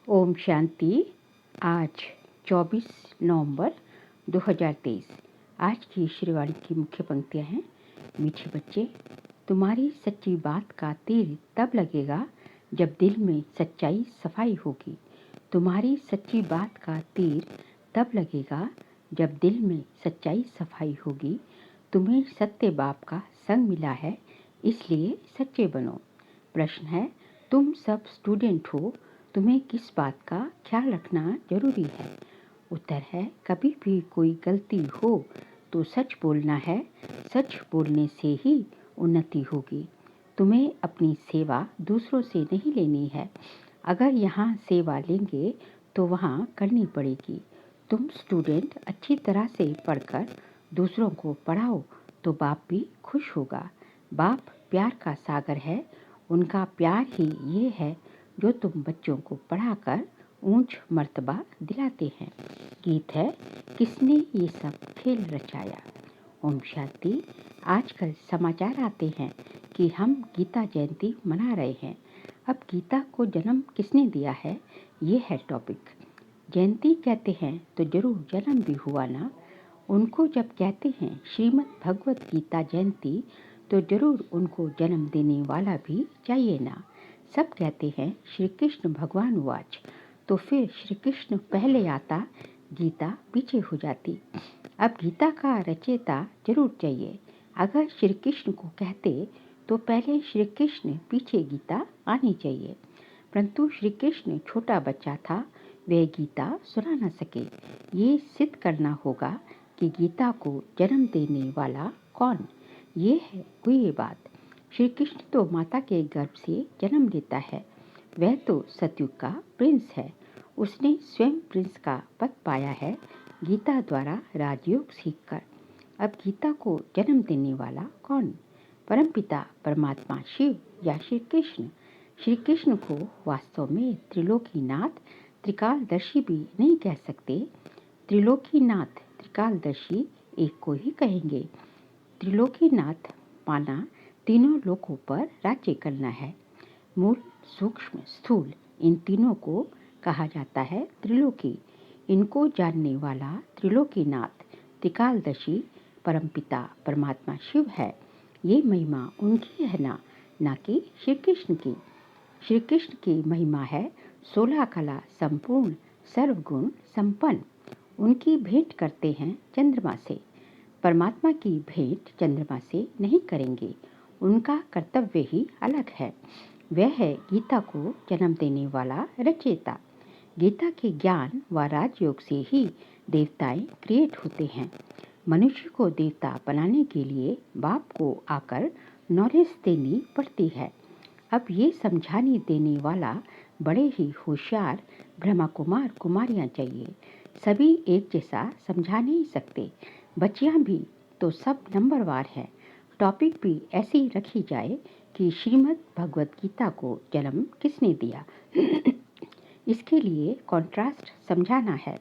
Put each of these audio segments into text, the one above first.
ओम शांति। आज 24 नवंबर 2023। आज की श्रीवाणी की मुख्य पंक्तियां हैं। मीठे बच्चे, तुम्हारी सच्ची बात का तीर तब लगेगा जब दिल में सच्चाई सफाई होगी। तुम्हारी सच्ची बात का तीर तब लगेगा जब दिल में सच्चाई सफाई होगी। तुम्हें सत्य बाप का संग मिला है, इसलिए सच्चे बनो। प्रश्न है, तुम सब स्टूडेंट हो, तुम्हें किस बात का ख्याल रखना जरूरी है? उत्तर है, कभी भी कोई गलती हो तो सच बोलना है। सच बोलने से ही उन्नति होगी। तुम्हें अपनी सेवा दूसरों से नहीं लेनी है। अगर यहाँ सेवा लेंगे तो वहाँ करनी पड़ेगी। तुम स्टूडेंट अच्छी तरह से पढ़कर दूसरों को पढ़ाओ तो बाप भी खुश होगा। बाप प्यार का सागर है। उनका प्यार ही ये है जो तुम बच्चों को पढ़ाकर ऊंच मर्तबा दिलाते हैं। गीत है, किसने ये सब खेल रचाया। ओम शांति। आजकल समाचार आते हैं कि हम गीता जयंती मना रहे हैं। अब गीता को जन्म किसने दिया है, ये है टॉपिक। जयंती कहते हैं तो जरूर जन्म भी हुआ ना। उनको जब कहते हैं श्रीमद् भगवत गीता जयंती तो जरूर उनको जन्म देने वाला भी चाहिए ना। सब कहते हैं श्री कृष्ण भगवान वाच, तो फिर श्री कृष्ण पहले आता, गीता पीछे हो जाती। अब गीता का रचयिता जरूर चाहिए। अगर श्री कृष्ण को कहते तो पहले श्री कृष्ण पीछे गीता आनी चाहिए। परंतु श्री कृष्ण छोटा बच्चा था, वह गीता सुना न सके। ये सिद्ध करना होगा कि गीता को जन्म देने वाला कौन, ये है कोई बात। श्री कृष्ण तो माता के गर्भ से जन्म लेता है। वह तो सतयुग का प्रिंस है। उसने स्वयं प्रिंस का पद पाया है गीता द्वारा राजयोग सीखकर। अब गीता को जन्म देने वाला कौन, परमपिता परमात्मा शिव या श्री कृष्ण? श्री कृष्ण को वास्तव में त्रिलोकीनाथ त्रिकालदर्शी भी नहीं कह सकते। त्रिलोकीनाथ त्रिकालदर्शी एक को ही कहेंगे। त्रिलोकीनाथ माना तीनों लोकों पर राज्य करना है। मूल, सूक्ष्म, स्थूल, इन तीनों को कहा जाता है त्रिलोकी। इनको जानने वाला त्रिलोकीनाथ त्रिकालदर्शी परमपिता परमात्मा शिव है। ये महिमा उनकी है ना कि श्री कृष्ण की। श्री कृष्ण की महिमा है 16 कला संपूर्ण सर्वगुण संपन्न। उनकी भेंट करते हैं चंद्रमा से। परमात्मा की भेंट चंद्रमा से नहीं करेंगे। उनका कर्तव्य ही अलग है। वह है गीता को जन्म देने वाला रचयिता। गीता के ज्ञान व राजयोग से ही देवताएं क्रिएट होते हैं। मनुष्य को देवता बनाने के लिए बाप को आकर नॉलेज देनी पड़ती है। अब ये समझाने देने वाला बड़े ही होशियार ब्रह्मा कुमार कुमारियां चाहिए। सभी एक जैसा समझा नहीं सकते। बच्चियां भी तो सब नंबरवार हैं। टॉपिक भी ऐसी रखी जाए कि श्रीमद् भगवत गीता को जन्म किसने दिया। इसके लिए कॉन्ट्रास्ट समझाना है।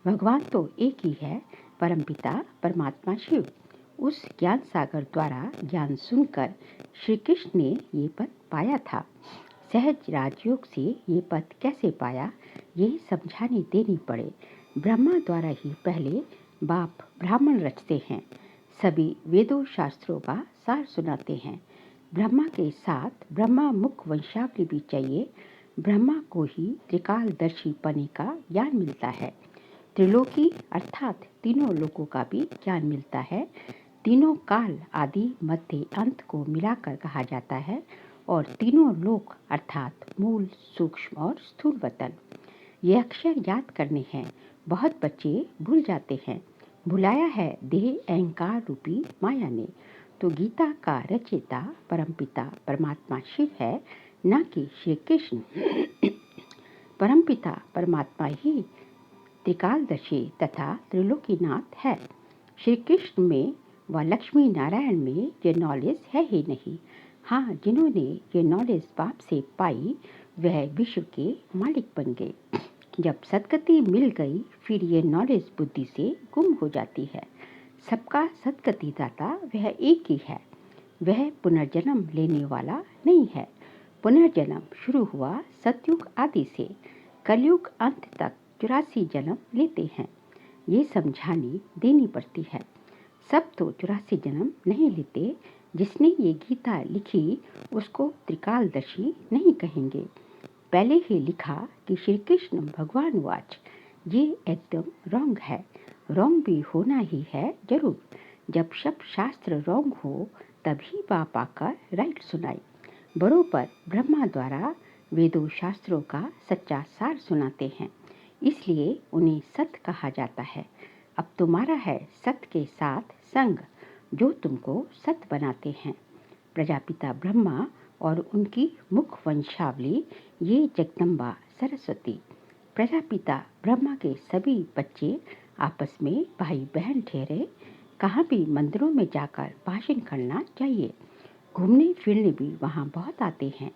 भगवान तो एक ही है, परमपिता परमात्मा शिव। उस ज्ञान सागर द्वारा ज्ञान सुनकर श्री कृष्ण ने ये पद पाया था। सहज राजयोग से ये पद कैसे पाया, ये समझाने देनी पड़े। ब्रह्मा द्वारा ही पहले बाप ब्राह्मण रचते हैं। सभी वेदों शास्त्रों का सार सुनाते हैं। ब्रह्मा के साथ ब्रह्मा मुख वंशावली भी चाहिए। ब्रह्मा को ही त्रिकालदर्शी पने का ज्ञान मिलता है। त्रिलोकी अर्थात तीनों लोकों का भी ज्ञान मिलता है। तीनों काल आदि मध्य अंत को मिलाकर कहा जाता है। और तीनों लोक अर्थात मूल, सूक्ष्म और स्थूल वतन। ये अक्षर याद करने हैं। बहुत बच्चे भूल जाते हैं। भुलाया है देह अहंकार रूपी माया ने। तो गीता का रचयिता परमपिता परमात्मा शिव है, न कि श्री कृष्ण। परमपिता परमात्मा ही त्रिकालदर्शी तथा त्रिलोकीनाथ है। श्री कृष्ण में व लक्ष्मी नारायण में ये नॉलेज है ही नहीं। हाँ, जिन्होंने ये नॉलेज बाप से पाई वह विश्व के मालिक बन गए। जब सदगति मिल गई फिर ये नॉलेज बुद्धि से गुम हो जाती है। सबका सदगति दाता वह एक ही है। वह पुनर्जन्म लेने वाला नहीं है। पुनर्जन्म शुरू हुआ सतयुग आदि से। कलयुग अंत तक 84 जन्म लेते हैं, ये समझानी देनी पड़ती है। सब तो 84 जन्म नहीं लेते। जिसने ये गीता लिखी उसको त्रिकालदर्शी नहीं कहेंगे। पहले ही लिखा कि श्री कृष्ण भगवान वाच, ये एकदम रॉन्ग है। रॉन्ग भी होना ही है जरूर। जब सब शास्त्र रॉन्ग हो तभी बाप आकर राइट सुनाई। बरोबर ब्रह्मा द्वारा वेदों शास्त्रों का सच्चा सार सुनाते हैं, इसलिए उन्हें सत कहा जाता है। अब तुम्हारा है सत के साथ संग, जो तुमको सत बनाते हैं। प्रजापिता ब्रह्मा और उनकी मुख वंशावली ये जगदम्बा सरस्वती। प्रजापिता ब्रह्मा के सभी बच्चे आपस में भाई बहन ठहरे। कहाँ भी मंदिरों में जाकर भाषण करना चाहिए। घूमने फिरने भी वहाँ बहुत आते हैं।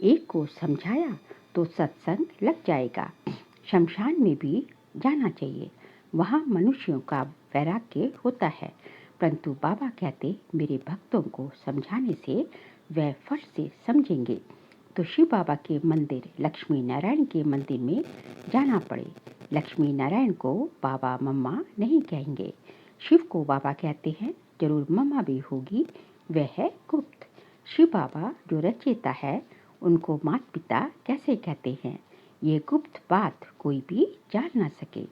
एक को समझाया तो सत्संग लग जाएगा। शमशान में भी जाना चाहिए, वहाँ मनुष्यों का वैराग्य होता है। परंतु बाबा कहते मेरे भक्तों को समझाने से वह फट से समझेंगे। तो शिव बाबा के मंदिर लक्ष्मी नारायण के मंदिर में जाना पड़े। लक्ष्मी नारायण को बाबा मम्मा नहीं कहेंगे। शिव को बाबा कहते हैं, जरूर मम्मा भी होगी, वह है गुप्त। शिव बाबा जो रचयिता है उनको माता पिता कैसे कहते हैं, ये गुप्त बात कोई भी जान ना सके।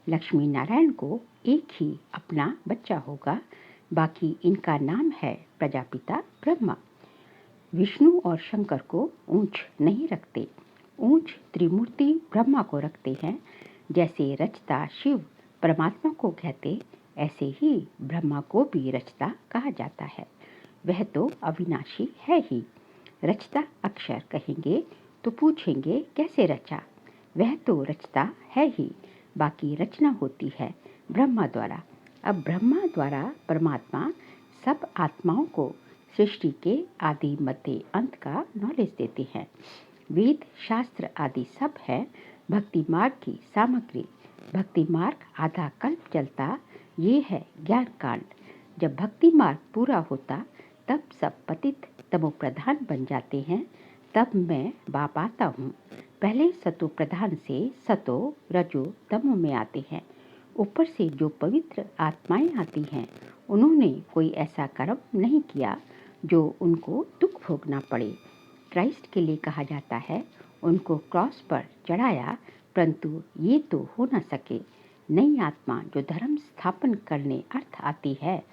लक्ष्मी नारायण को एक ही अपना बच्चा होगा, बाकी इनका नाम है प्रजापिता ब्रह्मा। विष्णु और शंकर को ऊंच नहीं रखते, ऊंच त्रिमूर्ति ब्रह्मा को रखते हैं। जैसे रचता शिव परमात्मा को कहते, ऐसे ही ब्रह्मा को भी रचता कहा जाता है। वह तो अविनाशी है ही। रचता अक्षर कहेंगे तो पूछेंगे कैसे रचा, वह तो रचता है ही, बाकी रचना होती है ब्रह्मा द्वारा। अब ब्रह्मा द्वारा परमात्मा सब आत्माओं को सृष्टि के आदि मध्य अंत का नॉलेज देते हैं। वेद शास्त्र आदि सब है भक्ति मार्ग की सामग्री। भक्ति मार्ग आधा कल्प चलता, ये है ज्ञान कांड। जब भक्ति मार्ग पूरा होता तब सब पतित तमो प्रधान बन जाते हैं। तब मैं बाप आता हूँ। पहले सतो प्रधान से सतो रजो तमो में आते हैं। ऊपर से जो पवित्र आत्माएं आती हैं, उन्होंने कोई ऐसा कर्म नहीं किया जो उनको दुख भोगना पड़े। क्राइस्ट के लिए कहा जाता है, उनको क्रॉस पर चढ़ाया, परंतु ये तो हो न सके। नई आत्मा जो धर्म स्थापन करने अर्थ आती है,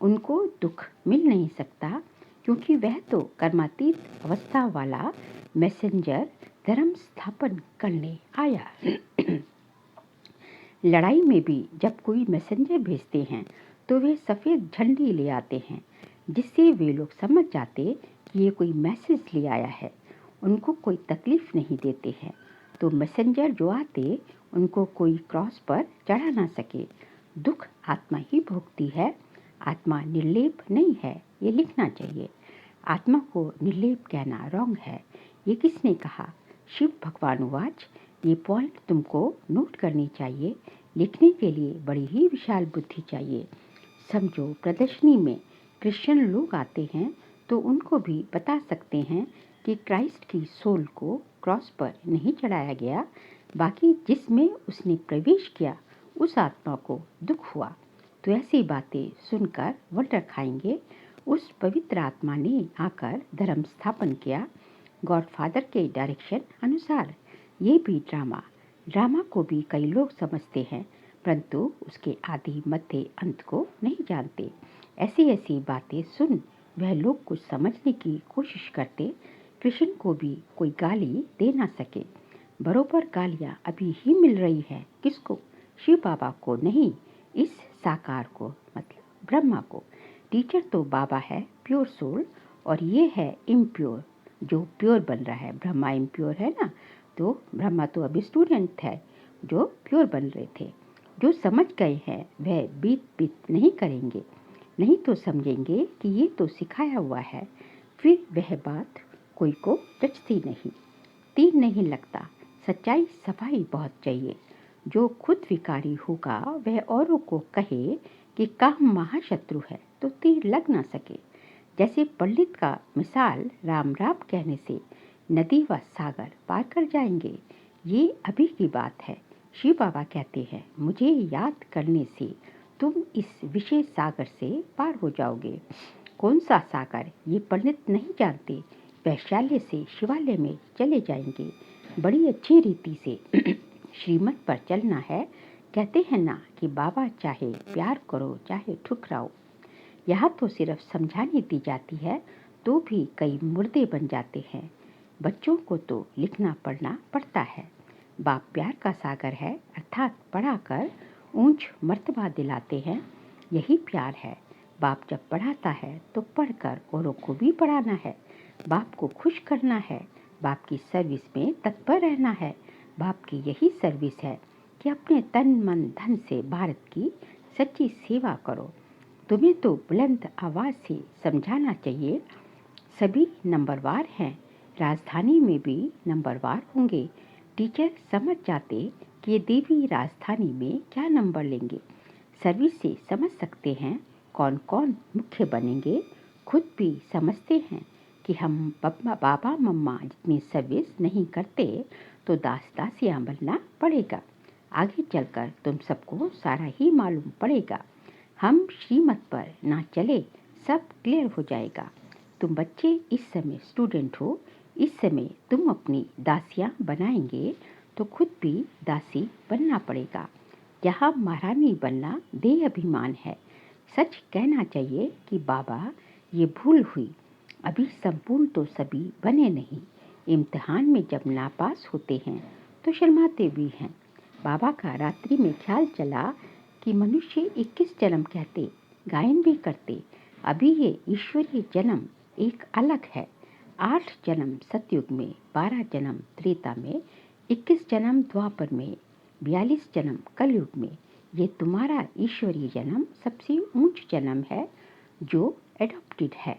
उनको दुख मिल नहीं सकता, क्योंकि वह तो कर्मातीत अवस्था वाला मैसेंजर धर्म स्थापन करने आया। लड़ाई में भी जब कोई मैसेंजर भेजते हैं तो वे सफ़ेद झंडी ले आते हैं, जिससे वे लोग समझ जाते कि ये कोई मैसेज ले आया है। उनको कोई तकलीफ नहीं देते हैं। तो मैसेंजर जो आते उनको कोई क्रॉस पर चढ़ा ना सके। दुख आत्मा ही भोगती है, आत्मा निर्लेप नहीं है, ये लिखना चाहिए। आत्मा को निर्लेप कहना रॉन्ग है। ये किसने कहा? शिव भगवान वाच। ये पॉइंट तुमको नोट करनी चाहिए। लिखने के लिए बड़ी ही विशाल बुद्धि चाहिए। समझो, प्रदर्शनी में क्रिश्चियन लोग आते हैं तो उनको भी बता सकते हैं कि क्राइस्ट की सोल को क्रॉस पर नहीं चढ़ाया गया, बाकी जिसमें उसने प्रवेश किया उस आत्मा को दुख हुआ। तो ऐसी बातें सुनकर वंडर खाएंगे। उस पवित्र आत्मा ने आकर धर्म स्थापन किया गॉडफादर के डायरेक्शन अनुसार। ये भी ड्रामा को भी कई लोग समझते हैं, परंतु उसके आदि मध्य अंत को नहीं जानते। ऐसी बातें सुन वह लोग कुछ समझने की कोशिश करते। कृष्ण को भी कोई गाली दे ना सके। बरोबर गालियाँ अभी ही मिल रही है। किसको? शिव बाबा को नहीं, इस साकार को, मतलब ब्रह्मा को। टीचर तो बाबा है प्योर सोल, और ये है इम्प्योर जो प्योर बन रहा है। ब्रह्मा इम्प्योर है ना, तो ब्रह्मा तो अभी स्टूडेंट है जो प्योर बन रहे थे। जो समझ गए हैं वह बीत नहीं करेंगे, नहीं तो समझेंगे कि ये तो सिखाया हुआ है। फिर वह बात कोई को जचती नहीं, तीर नहीं लगता। सच्चाई सफाई बहुत चाहिए। जो खुद विकारी होगा वह औरों को कहे कि काम महाशत्रु है तो तीर लग ना सके। जैसे पंडित का मिसाल राम राम कहने से नदी व सागर पार कर जाएंगे, ये अभी की बात है। शिव बाबा कहते हैं, मुझे याद करने से तुम इस विशेष सागर से पार हो जाओगे। कौन सा सागर, ये पंडित नहीं जानते। वैशाल्य से शिवालय में चले जाएंगे। बड़ी अच्छी रीति से श्रीमत पर चलना है। कहते हैं ना कि बाबा चाहे प्यार करो चाहे ठुकराओ। यहाँ तो सिर्फ समझाने दी जाती है तो भी कई मुर्दे बन जाते हैं। बच्चों को तो लिखना पढ़ना पड़ता है। बाप प्यार का सागर है, अर्थात पढ़ाकर ऊंच मर्तबा दिलाते हैं। यही प्यार है। बाप जब पढ़ाता है तो पढ़कर औरों को भी पढ़ाना है। बाप को खुश करना है। बाप की सर्विस में तत्पर रहना है। बाप की यही सर्विस है कि अपने तन मन धन से भारत की सच्ची सेवा करो। तुम्हें तो बुलंद आवाज़ से समझाना चाहिए। सभी नंबरवार हैं, राजधानी में भी नंबरवार होंगे। टीचर समझ जाते कि ये देवी राजधानी में क्या नंबर लेंगे। सर्विस से समझ सकते हैं कौन कौन मुख्य बनेंगे। खुद भी समझते हैं कि हम बाबा मम्मा जितनी सर्विस नहीं करते तो दास दासियाँ बनना पड़ेगा। आगे चलकर तुम सबको सारा ही मालूम पड़ेगा। हम श्रीमत पर ना चले, सब क्लियर हो जाएगा। तुम बच्चे इस समय स्टूडेंट हो। इस समय तुम अपनी दासियाँ बनाएंगे तो खुद भी दासी बनना पड़ेगा। यहाँ महारानी बनना देह अभिमान है। सच कहना चाहिए कि बाबा ये भूल हुई। अभी संपूर्ण तो सभी बने नहीं। इम्तिहान में जब नापास होते हैं तो शर्माते भी हैं। बाबा का रात्रि में ख्याल चला कि मनुष्य 21 जन्म कहते, गायन भी करते। अभी ये ईश्वरीय जन्म एक अलग है। 8 जन्म सतयुग में, 12 जन्म त्रेता में, 21 जन्म द्वापर में, 42 जन्म कलयुग में। ये तुम्हारा ईश्वरीय जन्म सबसे ऊंच जन्म है जो एडॉप्टेड है।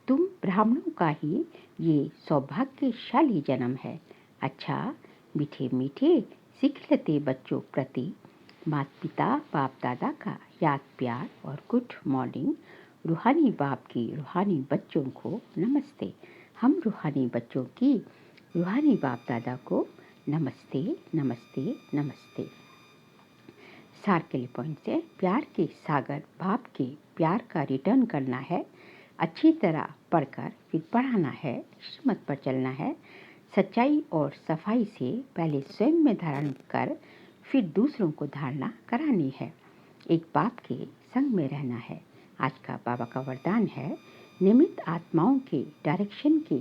तुम ब्राह्मणों का ही ये सौभाग्यशाली जन्म है। अच्छा, मीठे मीठे सिखलते बच्चों प्रति माता पिता बाप दादा का याद प्यार और गुड मॉर्निंग। रूहानी बाप की रूहानी बच्चों को नमस्ते। हम रूहानी बच्चों की रूहानी बाप दादा को नमस्ते नमस्ते नमस्ते। सार के लिए पॉइंट से, प्यार के सागर बाप के प्यार का रिटर्न करना है। अच्छी तरह पढ़कर फिर पढ़ाना है। श्रीमत पर चलना है। सच्चाई और सफाई से पहले स्वयं में धारण कर फिर दूसरों को धारणा करानी है। एक बाप के संग में रहना है। आज का बाबा का वरदान है, निमित्त आत्माओं के डायरेक्शन के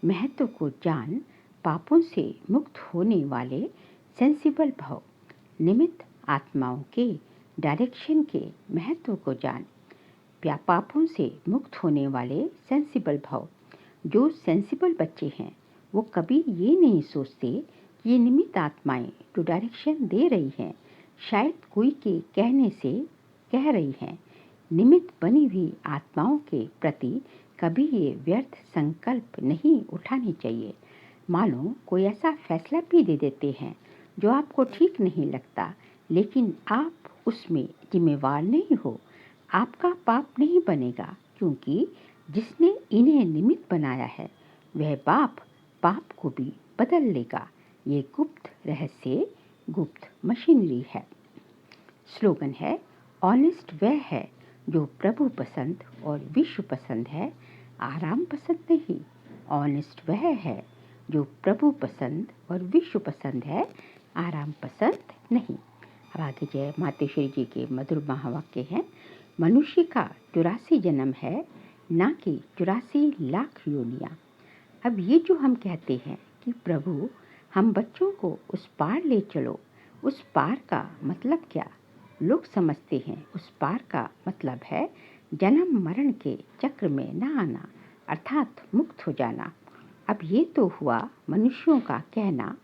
महत्व को जान, पापों से मुक्त होने वाले सेंसिबल भव। निमित्त आत्माओं के डायरेक्शन के महत्व को जान, पापों से मुक्त होने वाले सेंसिबल भव। जो सेंसिबल बच्चे हैं वो कभी ये नहीं सोचते कि ये निमित्त आत्माएं जो डायरेक्शन दे रही हैं शायद कोई के कहने से कह रही हैं। निमित्त बनी हुई आत्माओं के प्रति कभी ये व्यर्थ संकल्प नहीं उठाने चाहिए। मानो कोई ऐसा फैसला भी दे देते हैं जो आपको ठीक नहीं लगता, लेकिन आप उसमें जिम्मेवार नहीं हो। आपका पाप नहीं बनेगा, क्योंकि जिसने इन्हें निमित्त बनाया है वह बाप पाप को भी बदल लेगा। ये गुप्त रहस्य, गुप्त मशीनरी है। स्लोगन है, ऑनेस्ट वह है जो प्रभु पसंद और विश्व पसंद है, आराम पसंद नहीं। ऑनेस्ट वह है जो प्रभु पसंद और विश्व पसंद है, आराम पसंद नहीं। अब आगे जय मातेश्वरी जी के मधुर महावाक्य हैं। मनुष्य का 84 जन्म है, ना कि 84 लाख योनियाँ। अब ये जो हम कहते हैं कि प्रभु हम बच्चों को उस पार ले चलो, उस पार का मतलब क्या? लोग समझते हैं उस पार का मतलब है जन्म मरण के चक्र में न आना, अर्थात मुक्त हो जाना। अब ये तो हुआ मनुष्यों का कहना,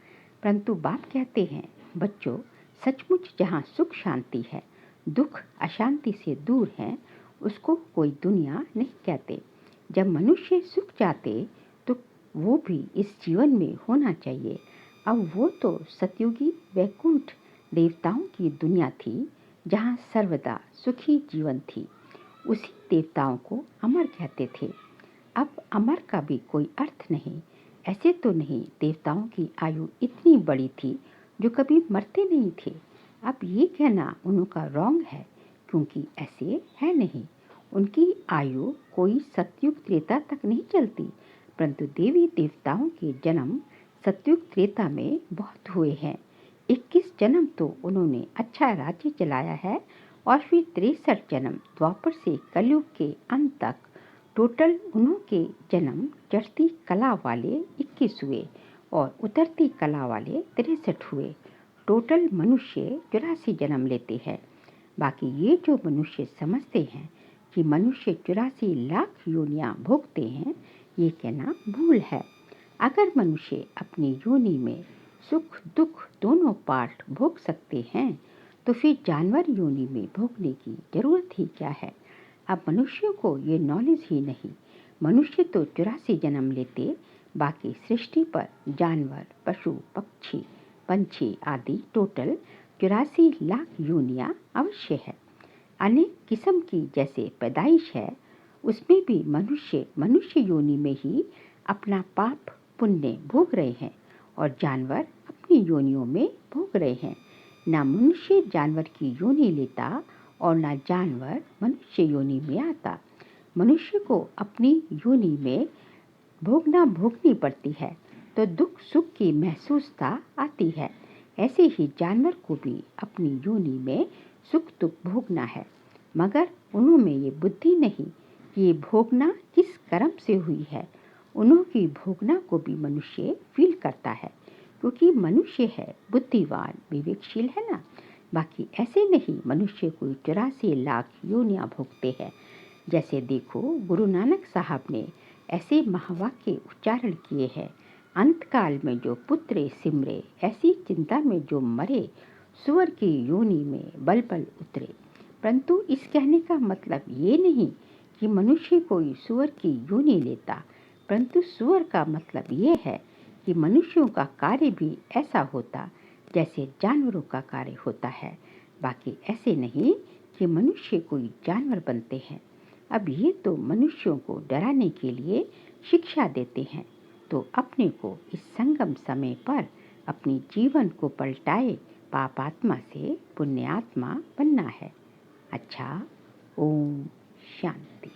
परंतु बाप कहते हैं, बच्चों सचमुच जहाँ सुख शांति है, दुख अशांति से दूर है, उसको कोई दुनिया नहीं कहते। जब मनुष्य सुख चाहते तो वो भी इस जीवन में होना चाहिए। अब वो तो सतयुगी वैकुंठ देवताओं की दुनिया थी जहाँ सर्वदा सुखी जीवन थी। उसी देवताओं को अमर कहते थे। अब अमर का भी कोई अर्थ नहीं। ऐसे तो नहीं, देवताओं की आयु इतनी बड़ी थी जो कभी मरते नहीं थे। अब ये कहना उनका रॉन्ग है, क्योंकि ऐसे है नहीं। उनकी आयु कोई सतयुग त्रेता तक नहीं चलती, परंतु देवी देवताओं के जन्म सतयुग त्रेता में बहुत हुए हैं। 21 जन्म तो उन्होंने अच्छा राज्य चलाया है, और फिर 63 जन्म द्वापर से कलयुग के अंत तक। टोटल उन्होंने जन्म चढ़ती कला वाले 21 हुए और उतरती कला वाले 63 हुए। टोटल मनुष्य 84 जन्म लेते हैं। बाकी ये जो मनुष्य समझते हैं कि मनुष्य 84 लाख योनियां भोगते हैं, ये कहना भूल है। अगर मनुष्य अपनी योनि में सुख दुख दोनों पार्ट भोग सकते हैं, तो फिर जानवर योनि में भोगने की जरूरत ही क्या है। अब मनुष्यों को ये नॉलेज ही नहीं। मनुष्य तो 84 जन्म लेते, बाकी सृष्टि पर जानवर पशु पक्षी पंछी आदि टोटल 84 लाख योनियां अवश्य है। अनेक किस्म की जैसे पैदाइश है, उसमें भी मनुष्य मनुष्य योनि में ही अपना पाप पुण्य भोग रहे हैं, और जानवर अपनी योनियों में भोग रहे हैं। ना मनुष्य जानवर की योनि लेता और ना जानवर मनुष्य योनि में आता। मनुष्य को अपनी योनि में भोगनी पड़ती है, तो दुख सुख की महसूसता आती है। ऐसे ही जानवर को भी अपनी योनि में सुख दुख भोगना है, मगर उन्होंने ये बुद्धि नहीं कि ये भोगना किस कर्म से हुई है। उन्होंने भोगना को भी मनुष्य फील करता है, क्योंकि मनुष्य है बुद्धिवान विवेकशील है ना। बाकी ऐसे नहीं मनुष्य कोई 84 लाख योनियां भोगते हैं। जैसे देखो, गुरु नानक साहब ने ऐसे महावाक्य उच्चारण किए हैं, अंतकाल में जो पुत्रे सिमरे, ऐसी चिंता में जो मरे, सुअर की योनि में बल बल उतरे। परंतु इस कहने का मतलब ये नहीं कि मनुष्य कोई सुअर की योनि लेता, परंतु सुअर का मतलब ये है कि मनुष्यों का कार्य भी ऐसा होता जैसे जानवरों का कार्य होता है। बाकी ऐसे नहीं कि मनुष्य कोई जानवर बनते हैं। अब ये तो मनुष्यों को डराने के लिए शिक्षा देते हैं, तो अपने को इस संगम समय पर अपनी जीवन को पलटाए पापात्मा से पुण्यात्मा बनना है। अच्छा, ओम शांति।